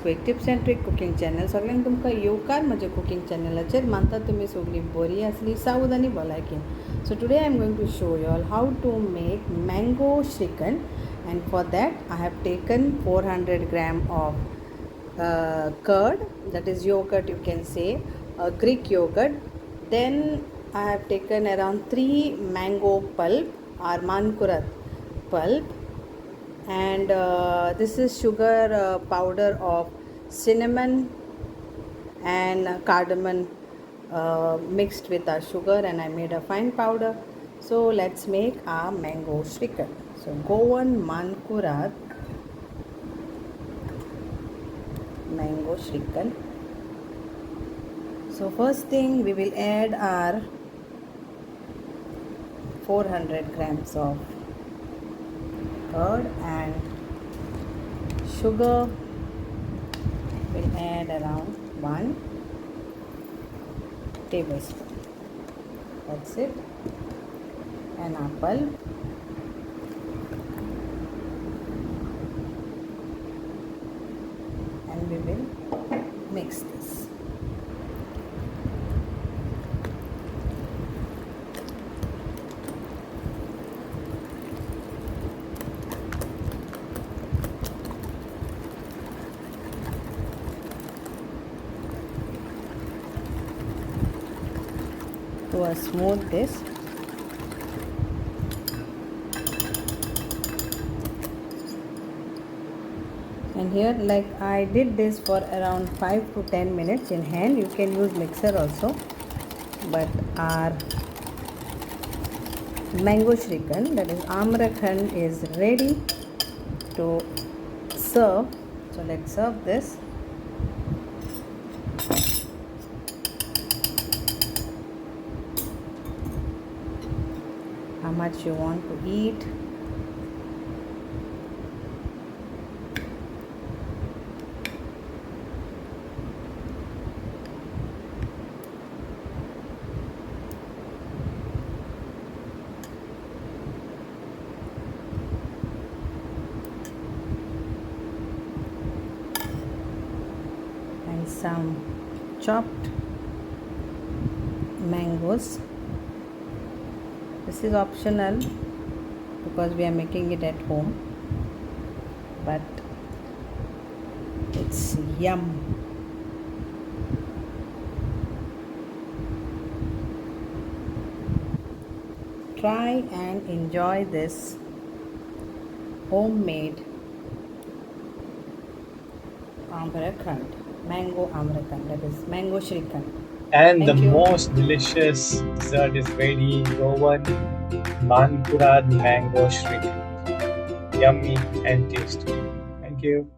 Quick tips and trick cooking channel. सगळ्यांक तुमकां येवकार म्हज्या कुकिंग चॅनलाचेर. मानता तुमी सगळीं बरी आसली, सावध आनी भलायकेन. So today I am going to show you all how to make mango shrikhand, and for that I have taken 400 gram of curd, that is yogurt you can say, Greek yogurt. Then I have taken around 3 mango pulp or Mankurad pulp, and this is sugar powder of cinnamon and cardamom mixed with our sugar, and I made a fine powder. So let's make our mango shrikhand. So Goan Mankurad mango shrikhand. So first thing, we will add our 400 grams of curd and sugar. We'll add around 1 tablespoon. That's it. An apple. And we will mix this. To smooth this. And here, like I did this for around 5 to 10 minutes in hand. You can use mixer also, but our mango shrikhand, that is Amrakhand, is ready to serve. So let's serve this. How much you want to eat. And some chopped mangoes. This is optional because we are making it at home, but it's yum. Try and enjoy this homemade Amrakhand, mango Amrakhand, that is mango shrikhand. And Thank the you. most delicious dessert is ready. Goan Mankurad Mango Shrikhand. Yummy and tasty. Thank you.